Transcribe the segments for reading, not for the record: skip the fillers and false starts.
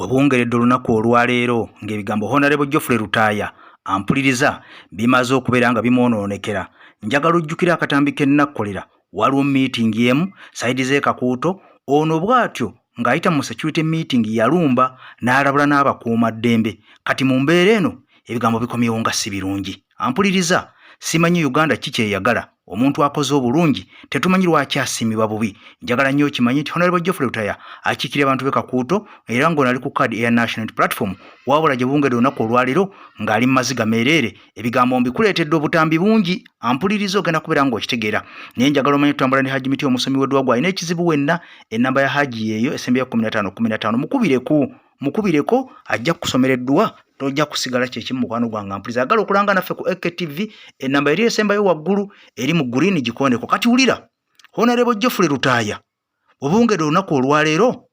Webwongeredde olunaku olwaleero ng'ebigambo Hon Geoffrey Lutaaya ampuliriza bimaze okubeera nga bimwonoonekera. Njagala ojjukira akatambi ke nnakkolera waliwo meeting emu sayidi z'e Kakuuto, ono bw'atyo ng'ayita mu security meeting yalumba n'alabula n'abakuumaddembe. Kati mu mbeera eno ebigambo bikomyewo nga si birungi. Ampuliriza, simanyi Uganda ki kyeyagala. Omuntu akoze obulungi tetumanyi lwaki asiimibwa bubi. Njagala nnyo okimanyi nti Hon Geoffrey Lutaaya akiikirira abantu b'e Kakuuto era ng'onali ku Ekigudde Ewa National Platform wabula gye bwongedde olunaku olwaleero ng'ali mu maziga meereere. Ebigambo mbikuleetedde obutambi bungi. Ampuliriza ogenda kubeera ng'okitegeera. Naye njagala omanye tutambula ne Hajji Miti omusomi w'eddwagwa alina ekizibu wenna. Ennamba ya Hajji yeeyo esembeya 15 mukubireko ajja kusomera eddwa. Tojja kusigala kyekimu mukwano gwange. Ampuliriza agala okulanga naffe ku EKTV ennamba eri esembayo waggulu eri mu green gikoneko. Kati wulira Hon Geoffrey Lutaaya obwongedde olunaku olwaleero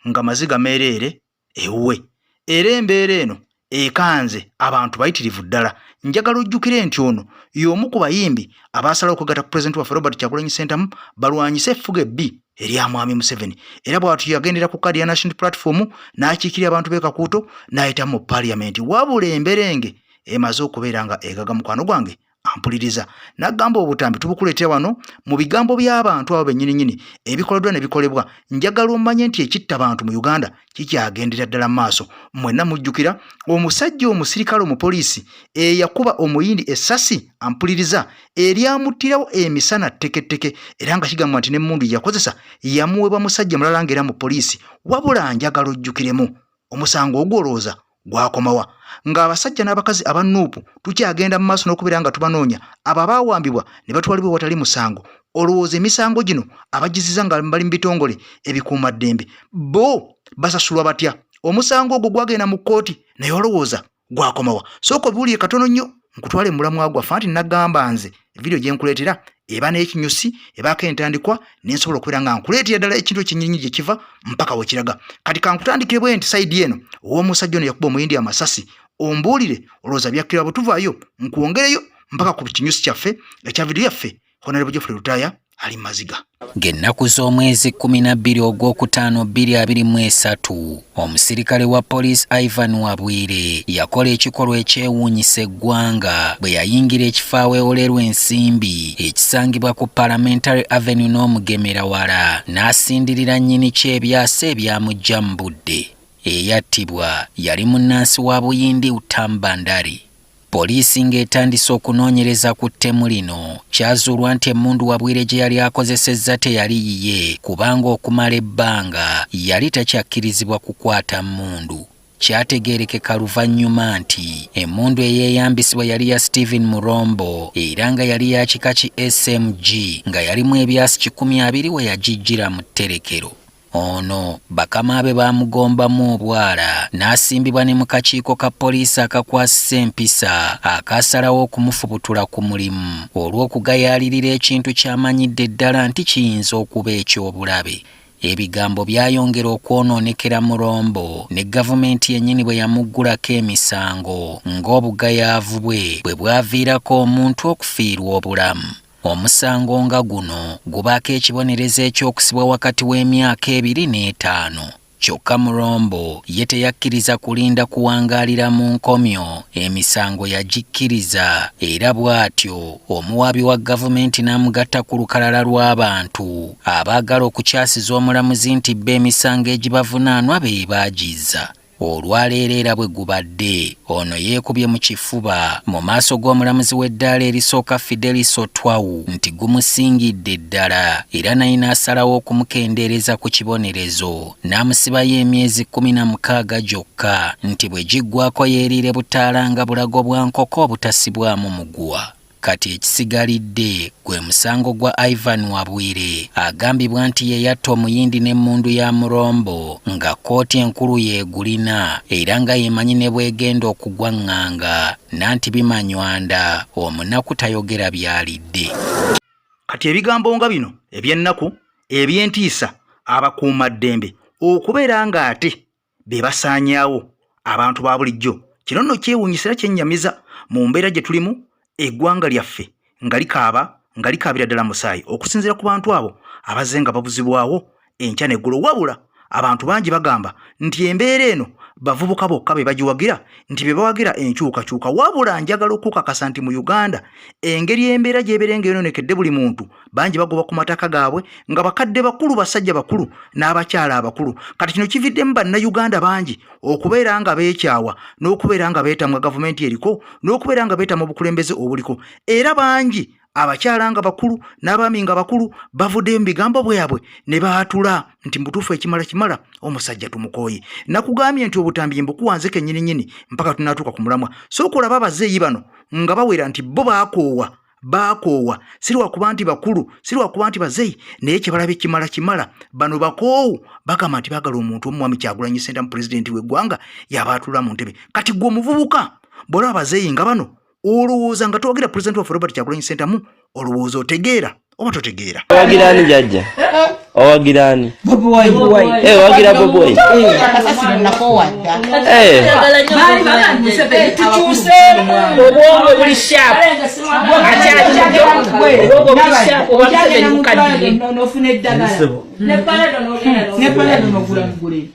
nga maziga meereere ewuwe era embeera eno ekanze abantu bayitirivu ddala. Njagala ojjukire nti ono y'omu ku bayimbi abaasalawo okugatta ku Pulezidenti waffe Robert Kyagulanyi Ssentamu balwanyise effuga ebbi erya Mwami Museveni. Era bw'atyo yagendera ku Ekigudde Ewa National Platform n'akiikirira abantu b'e Kakuuto n'ayita mu Parliament. Wabula emberenge emaze okubeera nga egaga mukwano gwange. Ampuliriza n'agamba obutambi tubukuleetera wano mu bigambo by'abantu abo bennyini ebikoleddwa ne bikolebwa. Njagala omanye nti ekitta abantu mu Uganda kikyagendera ddala mu maaso. Mwenna mujjukira omusajja omusirikale omupoliisi eyakuba omuyindi essasi. Ampuliriza eryamuttirawo emisana tteketeke era nga kigambwa nti n'emmundu yakozesa yamuweebwa musajja mulala ng'era mu poliisi. Wabula njagala ojjukiremu omusango ogwolooza gwakomawa ng'abasajja n'abakazi abannuupu tukyagenda mu maaso n'okubeera nga tubanoonya. Abo abaawambibwa ne batwalibwa watali musango. Olowooza emisango gino abagiziza nga bali mu bitongole ebikuumaddembe bo basasulwa batya? Omusango ogwo gwagenda mu kkooti naye olowooza gwakomawa? Sooka obiwulire katono nnyo nkutwale mu mulamwa gwaffe anti nagamba nze vidiyo gye nkuleetera eba n'ekinyusi ebaako entandikwa n'ensobola okubeera nga nkuleetera ddala ekintu ekinnyinyi gye kiva mpaka we kiraga. Kati kankutandikire bwe nti sayidi eno ow'omusajja ono yakuba omuyindi amasasi ombuulire olowooza byakkirwa bwe tuvaayo nkwongereyo mpaka ku kinyusi kyaffe ekya vidiyo yaffe. Hon Geoffrey Lutaaya ali maziga. Ng'ennaku z'omwezi 12 ogwokutaano 2023 omusirikale wa poliisi Ivan Wabwire yakola ekikolwa ekyewuunyisa eggwanga bwe yayingira ekifo aweewolerwa ensimbi ekisangibwa ku Parliamentary Avenue n'omugemera wala n'asindirira nnyini ky'ebyasa ebyamujja mu budde. Eyattibwa yali munnansi wa Buyindi Utambandari. Poliisi ng'etandise okunoonyereza ku ttemu lino kyazuulwa nti emmundu Wabwire gye yali akozesezza teyali yiye kubanga okumala ebbanga yali takyakkirizibwa kukwata mmundu. Kyategeerekeka luvannyuma nti emmundu eyeeyambisibwa yali ya Stephen Murombo era nga yali ya kika ki SMG nga yalimu ebyasi 20 we yagijjira mu tterekero. Ono bakama be bamugombamu obwala n'asimbibwa ne mu kakiiko ka poliisi akakwasisa empisa akasalawo okumufubutula ku mulimu olw'okugayaalirira ekintu ky'amanyidde ddala nti kiyinza okuba eky'obulabe. Ebigambo byayongera okwonoonekera Murombo ne gavumenti yennyini bwe yamuggulako emisango ng'obugayaavu bwe bwaviirako omuntu okufiirwa obulamu. Omusango nga guno gubaako ekibonerezo eky'okusibwa wakati w'emyaka 2 n'5. Kyokka Murombo ye teyakkiriza kulinda kuwangaalira mu nkomyo, emisango yagikkiriza era bw'atyo omuwaabi wa gavumenti n'amugatta ku lukalala lw'abantu abaagala okukyasiza omulamuzi nti bba emisango egibavunaanwa be baagizza. Olwaleero era bwe gubadde ono yeekubye mu kifuba mu maaso g'omulamuzi w'eddaala erisooka Fidelis Otwawu nti gumusingidde ddala era naye n'asalawo okumukendeereza ku kibonerezo n'amusibayo emyezi 16 gyokka nti bwe giggwako yeeriire butaala nga bulago bwa nkoko obutasibwamu muguwa. Kati ekisigalidde gwe musango gwa Ivan Wabwire agambibwa nti ye yatta omuyindi n'emmundu ya Murombo nga kkooti enkulu yeegulina era nga yemanyi ne bwegenda okugwa ŋŋanga nanti bimanywanda omunaku tayogera byalidde. Kati ebigambo nga bino eby'ennaku eby'entiisa abakuumaddembe okubeera nga ate be basaanyaawo abantu ba bulijjo kino nno kyewuunyisira kyennyamiza mu mbeera gye tulimu. Eggwanga lyaffe nga likaabira ddala musaayi okusinziira ku bantu abo abazze nga babuzibwawo enkya n'eggulo. Wabula abantu bangi bagamba nti embeera eno bavubuka bokka be bagiwagira nti be bawagira enkyukakyuka wabula njagala okukakasa nti mu Uganda engeri embeera gy'ebeera ng'eyonoonekedde buli muntu bangi bagoba ku mataka gaabwe nga bakadde bakulu basajja bakulu n'abakyala abakulu kati kino kividdemu bannayuganda bangi okubeera nga beekyawa n'okubeera nga beetamwa gavumenti eriko n'okubeera nga beetamwa obukulembeze obuliko era bangi abakyala nga bakulu n'abaami nga bakulu bavuddeyo mu bigambo bwabwe ne baatula nti mbutuufu ekimala omusajja tumukoye nakugambye nti obutambi mbukuwanze kennyini mpaka tunatuuka ku mulamwa so okulaba abazeeyi bano nga bawera nti bo baakoowa si lwakuba nti bakulu si lwakuba nti bazeeyi naye kye balaba ekimala bano bakoowu bagamba nti baagala omuntu omwami Kyagulanyi Ssentamu mu pulezidenti w'eggwanga yabaatula mu ntebe kati gwe omuvubuka bw'olaba abazeeyi nga bano olowooza nga twagira President of Robert Kyagulanyi Ssentamu olowooza otegeera oba totegeera owagirani jajja owagirani Bobi wagira Bobi Wine akasasiro nakowadda tukyuse obwongo buli sharp nofuna eddagala nepalado nogula mugule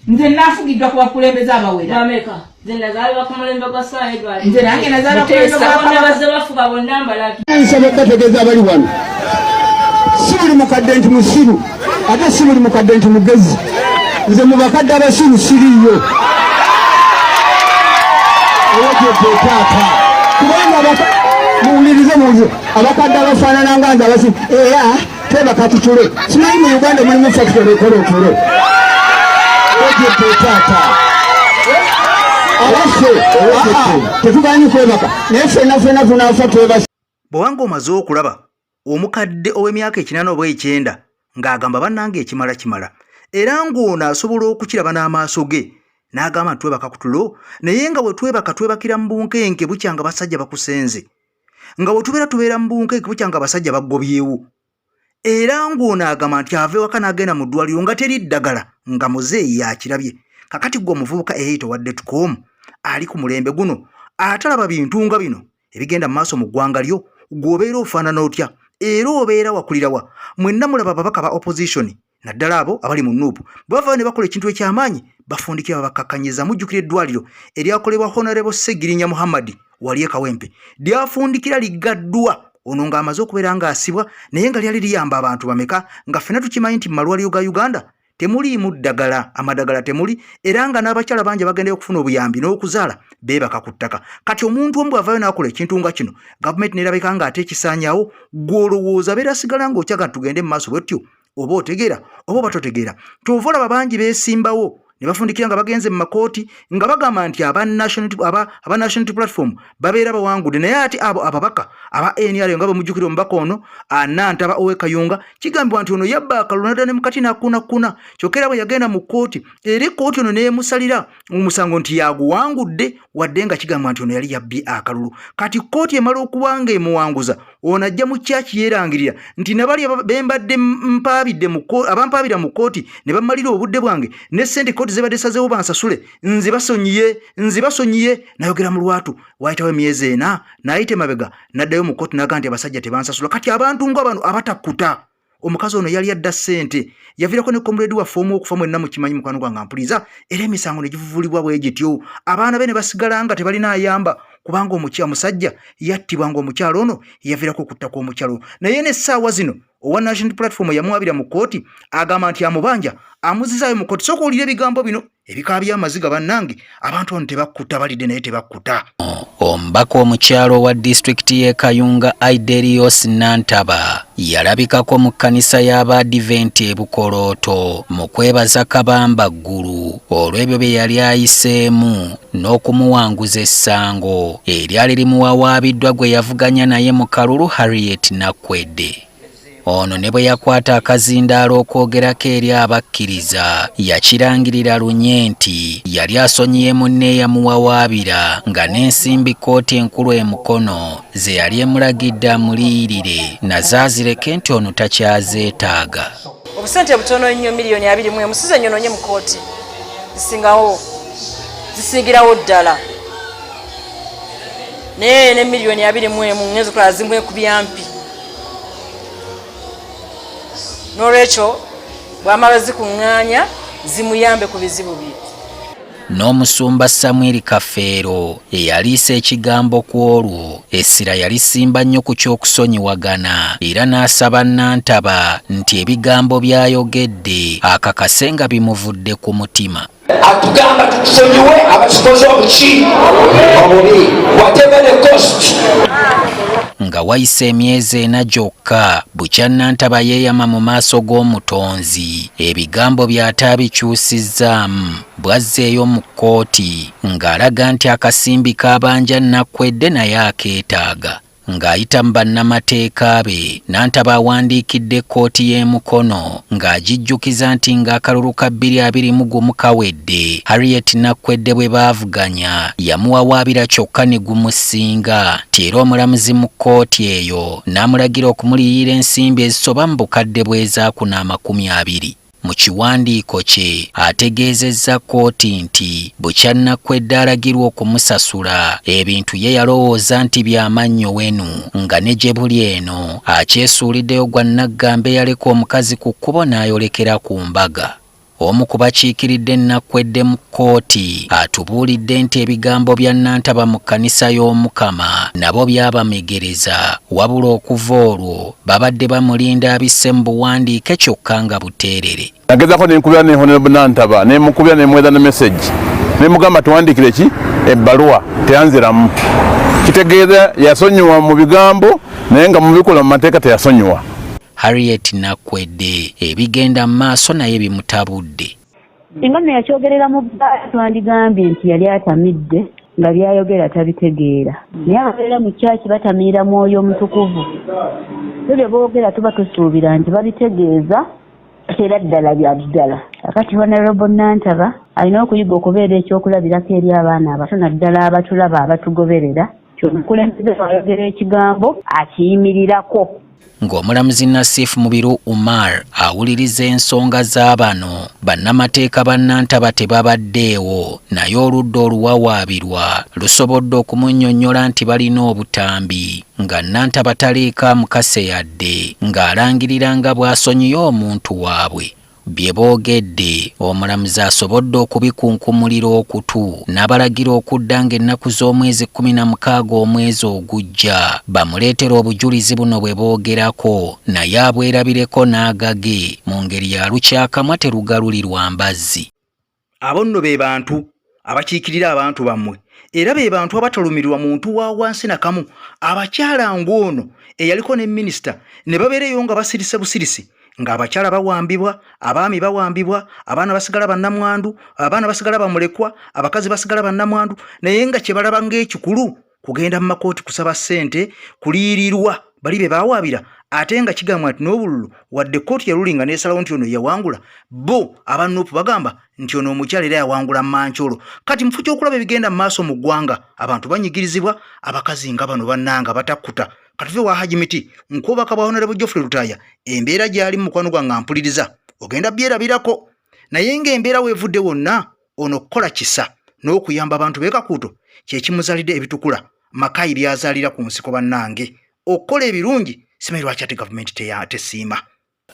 nze nafugiddwa ku bakulembeze abawera nze nange nazaala nsaba okubategeeza abali wano si buli mukadde nti musiru ate si buli mukadde nti mugezi nze mu bakadde abasiru siriyo owagyeteetaata kubanga muwulirize muze abakadde abafaanana nga nze abasiru era twebaka tutule simanyi mu Uganda mulimu factory ekola otulo owagyeteetaata tetuganyi kwebaka naye ffenna tunaafa twebasa bw'obanga omaze okulaba omukadde ow'emyaka 8 oba 9 ng'agamba bannange ekimala era ng'ono asobola okukiraba n'amaaso ge n'agamba nti twebaka ku tulo naye nga bwe twebakira mu bunkenke bukya nga basajja bakusenze nga bwe tubeera mu bunkenke bukya nga basajja baggobyewo era ng'ono agamba nti ava ewaka n'agenda mu ddwaliro nga teri ddagala nga muzeeyi yakirabye kakati gwe omuvubuka eyito wadde tukoomu ali ku mulembe guno atalaba bintu nga bino ebigenda mu maaso mu ggwanga lyo gw'obeera ofaanana otya era obeera wakulirawa mwenna mulaba ababaka ba opposition naddala abo abali mu nuupu bwe ne bakola ekintu eky'amaanyi bafundikira babakakkanyiza mujjukira eddwaliro eryakolebwa Honorable Segirinya Muhammad wali e Kawempe lyafundikira liggaddwa ono ng'amaze okubeera ng'asibwa naye nga lyali liyamba abantu bameka nga ffenna tukimanyi nti mu malwaliro ga Uganda temuliimu ddagala amadagala temuli era nga n'abakyala bangi bagendayo okufuna obuyambi n'okuzaala beebaka ku ttaka kati omuntu omu bw'avaayo n'akola ekintu nga kino gavumenti neerabika ng'ate ekisaanyaawo gw'olowooza beera sigala ng'okyaga tugende mu maaso bwetyo oba otegeera oba oba totegeera kyova olaba bangi beesimbawo ne bafundikira nga bagenze mu makooti nga bagamba nti aba national platform babeera bawangudde naye ati abo ababaka aba NRM nga bamujjukira omubaka ono anantaba owe Kayunga kigambibwa nti ono yabba akalulu nadda ne mukati n'akuna kyokera bwe yagenda mu kooti era kooti ono neemusalira omusango nti yaguwangudde wadde nga kigambibwa nti ono yali yabbye akalulu kati kooti emala okuba nga emuwanguza ono ajja mu kyaki yeerangirira nti nabali bembadde abampaabira mu kooti ne bamalira obudde bwange ne ssente kooti zebadde sazeewo bansasule nze basonyiye nayogera mu lwatu wayitawo emyezi 4 n'ayita emabega n'addayo mu kooti n'agamba nti abasajja tebansasula kati abantu nga bano abatakkuta omukazi ono yali adda ssente yaviirako ne comrade waffe omu okufa mwenna mukimanyi mukwano gwange ampuliza era emisango ne givuvulibwa bwe gityo abaana be ne basigala nga tebalina ayamba kubanga omusajja yattibwa ng'omukyalo ono yaviirako okuttako omukyalo naye n'essaawa zino owa national platform yamwabira mu kooti agamba nti amubanja amuzizaayo mu kooti soka owulira ebigambo bino ebika by'amaziga bannange abantu bano tebakkuta balidde naye tebakkuta omubaka omukyalo wa disitulikiti y'e Kayunga Aiderios Nantaba yalabikako mu kkanisa y'Abadiventi e Bukolooto mu kwebaza Kabamba ggulu olw'ebyo bye yali ayiseemu n'okumuwanguza essango eryali limuwawaabiddwa gwe yavuganya naye mu kalulu Harriet Nakwedde. Ono ne bwe yakwata akazindaalo okwogerako eri abakkiriza yakirangirira lunye nti yali asonyiye munne yamuwawaabira nga n'ensimbi kooti enkulu emukono ze yali emulagidde amuliyirire nazaazireke nti ono takyazeetaaga. Obusente butono nnyo miliyoni 21 musize nnyononye mu kooti zisingirawo ddala naye ne miliyoni 21 ngezo kola zimwe ku byampi n'olwekyo bw'amala zikuŋŋaanya zimuyambe ku bizibu bye n'omusumba Samuel Kafeero eyaliisa ekigambo ku olwo essira yalisimba nnyo ku ky'okusonyiwagana era n'asaba Nantaba nti ebigambo by'ayogedde akakase nga bimuvudde ku mutima. Atugamba tukusonyiwe abakikoze obuki obubi whatever the cost. Nga wayise emyezi 4 gyokka bukya Nantaba yeeyama mu maaso g'omutonzi ebigambo by'ataabikyusizzaamu bwazzeeyo mu kkooti ng'alaga nti akasimbi k'abanja Nakwedde naye akeetaaga. Ng'ayita mu bannamateeka be Nantaba awandiikidde kkooti y'e Mukono ng'agijjukiza nti ng'akalulu ka 2021 kawedde Harriet Nakwedde bwe baavuganya yamuwawaabira kyokka ne gumusinga nti era omulamuzi mu kkooti eyo n'amulagira okumuliyira ensimbi ezisoba mu bukadde bw'ezaakuna 20. Mu kiwandiiko kye ategeezezza kkooti nti bukya Nakwedde alagirwa okumusasula ebintu ye yalowooza nti by'amannyo wenu nga ne gye buli eno akyesuuliddeyo gwa Naggambe yaleka omukazi ku kkubo n'ayolekera ku mbaga. Omu ku bakiikiridde Nakwedde mu kkooti atubuulidde nti ebigambo bya Nantaba mu kkanisa y'Omukama nabo byabamegereza wabula okuva olwo babadde bamulinda abisse mu buwandiike kyokka nga buteerere. Nagezaako nenkubira ne Honorable Nantaba nemukubira nemweza ne message nemugamba tuwandiikire ki ebbaluwa teyanziramu. Kitegeeza yasonyiwa mu bigambo naye nga mu bikola mu mateeka teyasonyiwa. Harriet Nakwedde ebigenda mu maaso naye bimutabudde. Engano yakyogerera mu bbaala twandigambye nti yali atamidde nga byayogera tabitegeera. Naye ababeera mu kyaki batamiira Mwoyo Omutukuvu. Ebyo boogera tuba tusuubira nti babitegeeza era ddala bya ddala. Kakati Honorable Nantaba alina okuyiga okubeera ekyokulabirako eri abaana abato naddala abatulaba abatugoberera. Ky'omukulembeze ayogera ekigambo akiyimirirako. Ng'omulamuzi Nassif Mubiru Umar awuliriza ensonga z'abano bannamateeka ba Nantaba tebabaddeewo naye oludda oluwawaabirwa lusobodde okumunnyonnyola nti balina obutambi nga Nantaba taleeka mukase yadde ng'alangirira nga bw'asonyiye omuntu waabwe. Bye boogedde omulamuzi asobodde okubikunkumulira okutu n'abalagira okudda ng'ennaku z'omwezi 16 omwezi ogujja bamuleetera obujulizi buno bwe boogerako naye abwerabireko n'agage mu ngeri ya lukyakamwa terugalulirwa mbazzi. Abo nno be bantu abakiikirira abantu bammwe era be bantu abatalumirirwa muntu wa wansi nakamu. Abakyala ng'ono eyaliko ne minisita ne babeereyo nga basirise busirisi nga abakyala bawambibwa, abaami bawambibwa, abaana basigala bannamwandu, abaana basigala bamulekwa, abakazi basigala bannamwandu, naye nga kye balaba ng'ekikulu kugenda mu makooti kusaba ssente kuliyirirwa bali be bawaabira ate nga kigambwa nti n'obululu wadde kkooti yalulinga n'esalawo nti ono yawangula bo abannuupu bagamba nti ono omukyala era yawangula mancholo. Kati mufu ky'okulaba ebigenda mu maaso mu ggwanga abantu banyigirizibwa abakazi nga bano bannanga batakkuta. Katuve wa Hajimiti nkobaka bwa Honorable Geoffrey Lutaaya embeera gyali mu mukwano gwange mpuliriza ogenda byerabirako naye ng'embeera weevudde wonna ono kukola kisa n'okuyamba abantu beekakuuto kye kimuzaalidde ebitukula makayi byazaalira ku nsiko bannange okukola ebirungi simanyi lwaki ate gavumenti tesiima.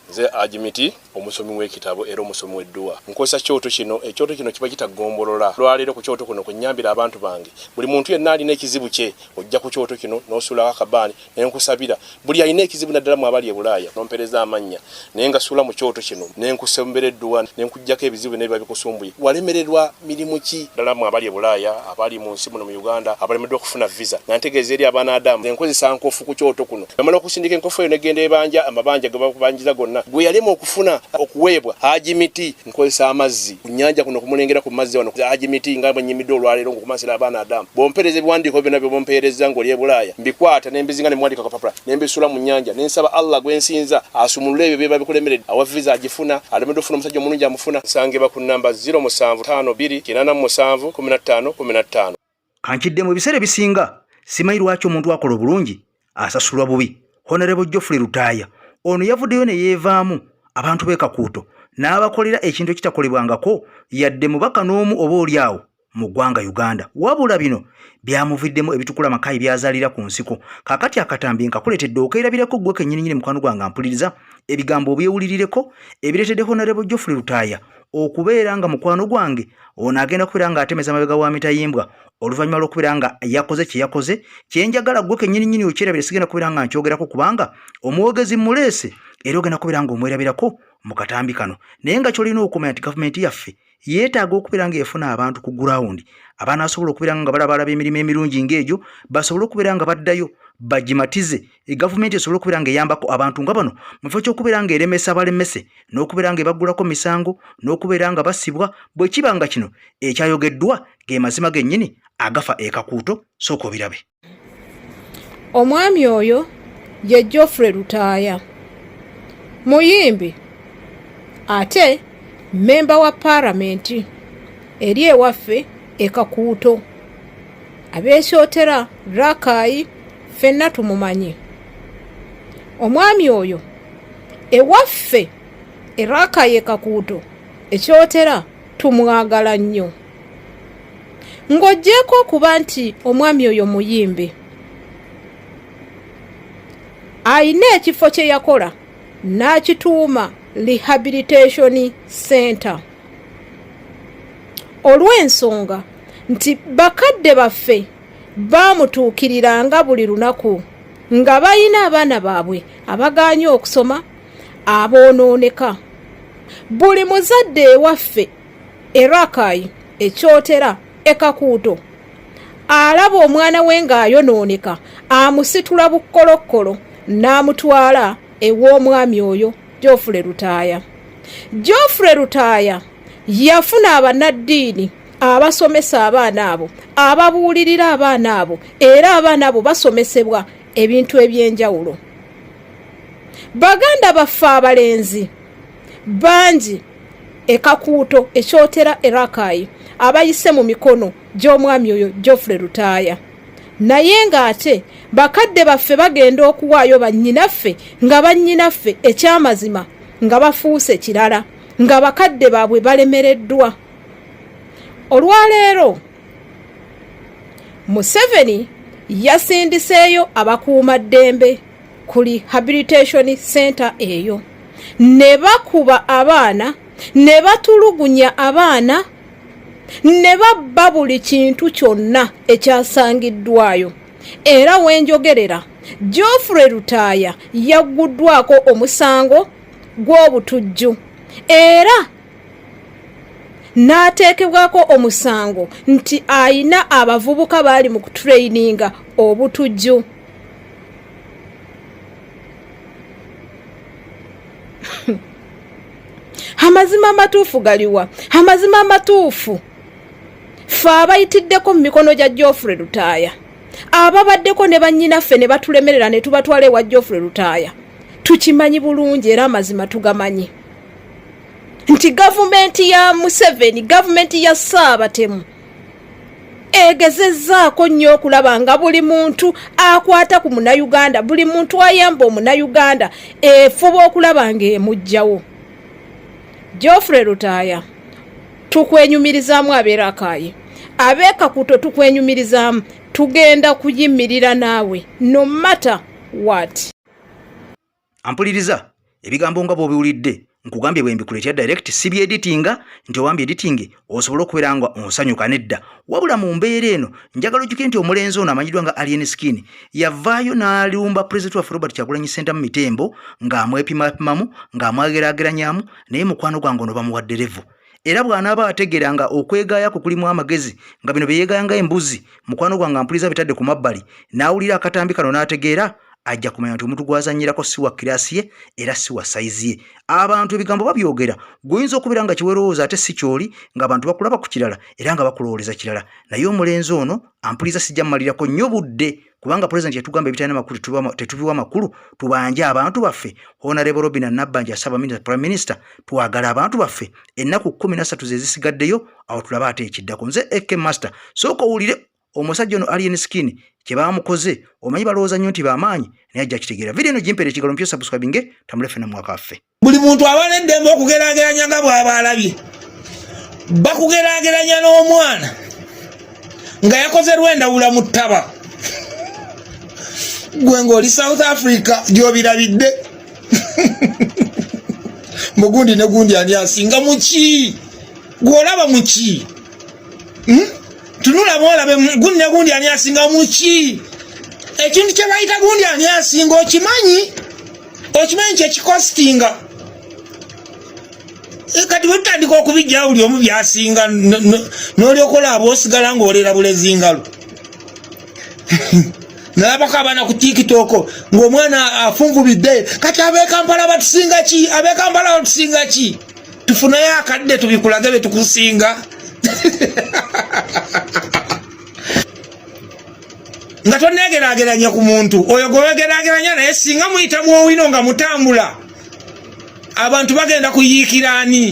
Nze Hajimiti omusomi w'ekitabo era omusomi w'edduwa nkozesa kyoto kino ekyoto kino kiba kitagombolola lwaleero ku kyoto kuno kunyambira abantu bange buli muntu yenna alina ekizibu kye ojja ku kyoto kino n'osuula akabaani ne nkusabira buli alina ekizibu naddala mu abali e Bulaaya n'ompereza amannya naye nga suula mu kyoto kino ne nkusembera edduwa ne nkujjako ebizibu ne biba bikusumbuye walemererwa mirimu ki ddala mu abali e Bulaaya abali mu nsi muno mu Uganda abalemeddwa okufuna visa nga ntegeeza eri abaana Adamu ne nkozesa nkofu ku kyoto kuno namala okusindika enkofu eyo negenda ebanja amabanja ge bakubanjiza gonna gwe yalema okufuna okuweebwa Hajimiti nkozesa amazzi ku nnyanja kuno kumulengera ku mazzi wano Hajimiti nga bwenyimidde olwaleero ngokumasira abaana Adamu bompereza ebiwandiiko byonna bye bompereza ng'oli e Bulaaya mbikwata ne mbizinga ne mwandika kapapula ne mbisula mu nnyanja ne nsaba Allah gwe nsinza asumulule ebyo bye babikulemeredde awa visa agifuna alemedde okufuna omusajja omulungi amufuna nsangibwa ku nnamba 0752881515. Kankidde mu biseera bisinga simanyi lwaki omuntu akola obulungi asasulwa bubi. Honorable Geoffrey Lutaaya ono yavuddeyo ne yeevaamu abantu beekakuuto n'abakolera ekintu ekitakolebwangako yadde mubaka n'omu oba oliawo mu ggwanga Uganda wabula bino byamuviddemu ebitukula makayi byazaalira ku nsiko. Kakati akatambi nkakuleetedde okeerabirako ggwe kennyini mukwano gwange mpuliriza ebigambo obyewulirireko ebireetedde Honorable Geoffrey Lutaaya okubeera nga mukwano gwange ono agenda kubeera nga atemeza mabega wa mitayimbwa oluvannyuma lw'okubeera nga yakoze kye yakoze kyenjagala gwe kennyini okyerabire sigenda kubeera nga nkyogerako kubanga omwogezi muleese era ogenda kubeera nga omwerabirako mu katambi kano naye nga kyolina okumanya nti gavumenti yaffe yeetaaga okubeera nga efuna abantu ku gurawundi abaana basobola okubeera nga balabalaba emirimu emirungi ng'egyo basobole okubeera nga baddayo bagimatize gavumenti esobole okubeera nga eyambako abantu nga bano mu kifo ky'okubeera nga eremesa abalemese n'okubeera nga ebaggulako misango n'okubeera nga basibwa bwe kiba nga kino ekyayogeddwa ge mazima gennyini agafa ekakuuto sooka obirabe. Omwami oyo ye Geoffrey Lutaaya, muyimbi ate memba wa paalamenti eri ewaffe ekakuuto abeekyotera Rakai ffenna tumumanyi. Omwami oyo ewaffe Rakai ekakuuto ekyotera tumwagala nnyo. Ng'oggyeko okuba nti omwami oyo muyimbi ayina ekifo kye yakola n'akituuma Rehabilitation Center olw'ensonga nti bakadde baffe baamutuukiriranga buli lunaku nga bayina abaana baabwe abagaanye okusoma aboonooneka. Buli muzadde ewaffe Rakai ekyotera ekakuuto alaba omwana we ng'ayonooneka amusitula bukkolokkolo n'amutwala ew'omwami oyo Geoffrey Lutaaya. Geoffrey Lutaaya yafuna abannaddiini abasomesa abaana abo ababuulirira abaana abo era abaana abo basomesebwa ebintu eby'enjawulo. Baganda baffe abalenzi bangi ekakuuto ekyotera Rakai abayise mu mikono gy'omwami oyo Geoffrey Lutaaya, naye ng'ate bakadde baffe bagenda okuwaayo bannyinaffe nga bannyinaffe ekyamazima nga bafuuse kirala nga bakadde baabwe balemereddwa. Olwaleero Museveni yasindiseeyo abakuumaddembe ku Rehabilitation Center eyo ne bakuba abaana ne batulugunya abaana ne babba buli kintu kyonna ekyasangiddwayo. Era wenjogerera Geoffrey Lutaaya yagguddwako omusango gw'obutujju era n'ateekebwako omusango nti ayina abavubuka baali mu kutuleyininga obutujju. Amazima amatuufu galiwa? Amazima amatuufu ffe abayitiddeko mu mikono gya Geoffrey Lutaaya, ababaddeko ne bannyinaffe ne batulemerera ne tubatwala ewa Geoffrey Lutaaya, tukimanyi bulungi era amazima tugamanyi nti gavumenti ya Museveni, gavumenti ya Ssaabatemu egezezzaako nnyo okulaba nga buli muntu akwata ku Munnayuganda, buli muntu ayamba Omunnayuganda efuba okulaba ng'emuggyawo. Geoffrey Lutaaya, tukwenyumirizaamu abeerakai, abeekakuuto tukwenyumirizaamu, tugenda kuyimirira naawe no matter what. Ampuliriza ebigambo nga bw'obiwulidde nkugambye bwe mbikuleetera direct si byeditinga nti owambye editing osobola okubeera nga onsanyuka nedda, wabula mu mbeera eno njagala ojjuke nti omulenzi ono amanyiddwa nga Alien Skin yavaayo n'alumba President wa Robert Kyagulanyi Center mu Mitembo ng'amwepimapimamu ng'amwageraageranyaamu naye mukwano gwange ono bamuwadde levu. Era bw'anaaba ategeera nga okwegaayako kulimu amagezi nga bino byeyegaaya nga embuzi, mukwano gwange ampuliza bitadde ku mabbali n'awulira akatambi kano n'ategeera ajja kumanya nti omuntu gwazannyirako si wa kirasi ye era si wa sayizi ye. Abantu ebigambo babyogera guyinza okubeera nga kiwerowooza ate si kyoli ng'abantu bakulaba ku kirala era nga bakulowooleza kirala, naye omulenzi ono ampuliza sijja mmalirako nnyo budde kubanga pulezidenti yatugamba ebitalina makulu tetubiwa makulu, tubanje abantu baffe. Honorable Robin Nabbanja asaba Prime Minister twagala abantu baffe ennaku 13 ze zisigaddeyo awo tulaba ate ekiddako. Nze AK Master sooka owulire omusajja ono Alien Skin kye baamukoze omanyi balowooza nnyo nti bamaanyi naye ajja kitegeera. Video eno gimpere ekigalo mpyo subscribing tamulefe na mwaka waffe. Buli muntu abana eddembe okugeraageranya nga bw'aba alabye, bakugeraageranya n'omwana nga yakoze lwendawula mu ttaba, gwe ng'oli South Africa gy'obirabidde. mugundi ne gundi ani asinga muki gwolaba muki tunula mwolabe gundi ne gundi ani asinga muki ekintu kye bayita gundi ani asinga okimanyi kyekikostinga kati bwetandika okubijja buli omu byasinga n'olyokola ab'osigala ng'olera bulezingalo nalabako abaana ku tikitoko ng'omwana afunvubidde kati ab'ekampala batusinga ki tufunayo akadde tubikulage betukusinga nga tonegeraageranya ku muntu oyo gwewegeraageranya naye singa muyitamu owino nga mutambula abantu bagenda kuyiikira ani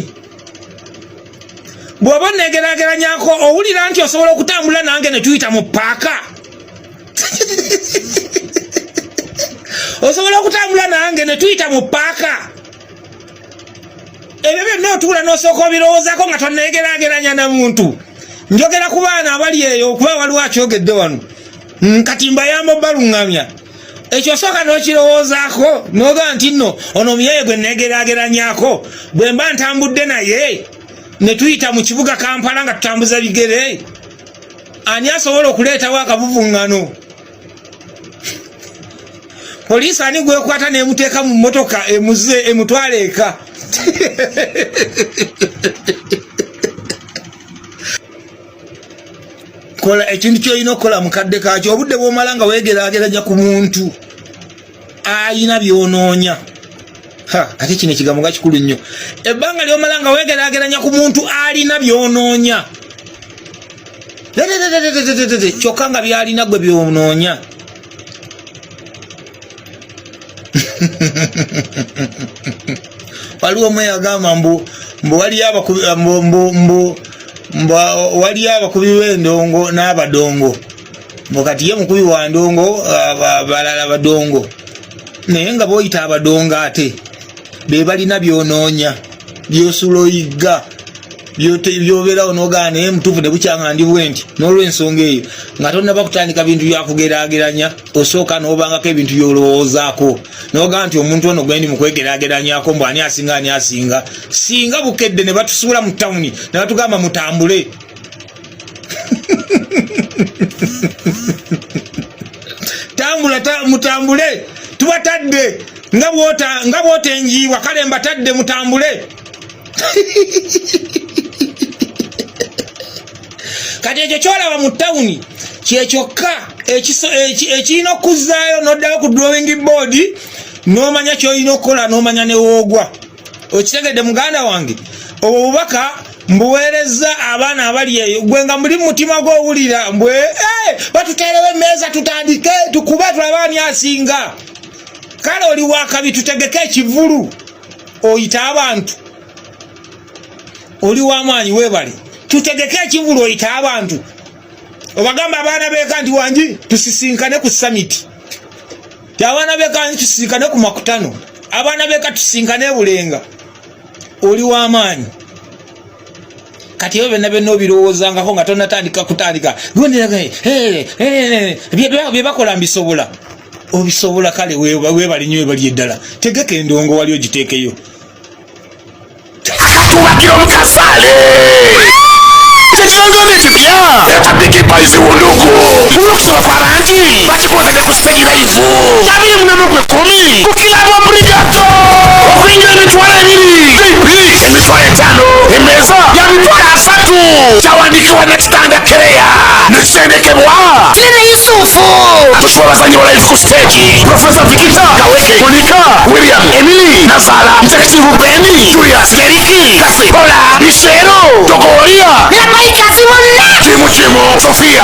bw'oba onegeraageranyako owulira nti osobola okutambula nange ne tuyita mu paaka osobola okutambula nange ne tuyita mu paaka ebyo byonna otuula n'osooka obirowoozako nga tonegeraageranya na muntu njogera ku baana abali eyo okuba waliwo akyogedde wano kati mbayamba baluŋŋamya ekyo osooka n'okirowoozaako n'ogaa nti nno ono omuyaye gwe negeraageranyako bwe mba ntambudde naye ne tuyita mu kibuga Kampala nga tutambuza bigere ani asobola okuleetawo akavuvuŋŋano poliisi ani gwekwata n'emuteeka mu mmotoka emuze emutwale eka kola ekintu kyolina okukola mukadde kakyo obudde bw'omala nga weegeraageranya ku muntu ayina byonoonya ate kino ekigambo nga kikulu nnyo ebbanga ly'omala nga weegeraageranya ku muntu alina byonoonya kyokka nga byalina gwe byonoonya waliwo omwe yagamba mbu waliyo abakubi b'endongo n'abadongo mbu kati ye mukubi wa ndongo balala badongo naye nga b'oyita abadongo ate be balina byonoonya byosula oyigga byobeerawo n'ogaa naye mutuufu ne bukyanga ndi bwe nti n'olw'ensonga eyo nga tonnaba kutandika bintu byakugeraageranya osooka n'obangako ebintu by'olowoozaako n'ogaa nti omuntu ono gwendi mu kwegeraageranyako mbu ani asinga singa bukedde ne batusuula mu tawuni ne batugamba mutambule mutambule tubatadde nga bw'otenjiibwa kale mbatadde mutambule kati ekyo kyolaba mu tawuni kyekyokka ekirina okuzzaayo n'oddayo ku drawing board n'omanya kyolina okukola n'omanya newoogwa okitegedde muganda wange obwo bubaka mbuweereza abaana abali eyo gwe nga muli mutima gw'owulira mbwe batuteerewo emmeeza tutandike tukube tulabaani asinga kale oli wakabi tutegeke ekivulu oyita abantu oli w'amaanyi weebale tutegeke ekivulu oyita abantu obagamba abaana beeka nti wangi tusisinkane ku summit abaana beeka nti tusisinkane ku makutano abaana beeka tusisinkane ebulenga oli w'amaanyi kati ebyo byonna obirowoozangako nga tonatandika kutandika bye bakola mbisobola obisobola kale weebali nnyo webali eddala tegeka endongo wali ogiteekeyo akatubakira omukasaale tekirangana ekipya yatadde epayizi wundugu olwokusaba kwa bangi bakikozede ku stage live kyabiri munana gwekumi ku kilabo brigato okuyingira emitwalo ebiri emitwalo etaano emmeeza ya mitwalo asatu kyawandikibwa nekitanda kereya nekitendekebwa tine yusufu atusiba abazanyi ba live ku stage profesa vikita kaweke monika william emily nazala detective beni julius deriki kasibola bisero togoria nabaikazi bonna kimu sofia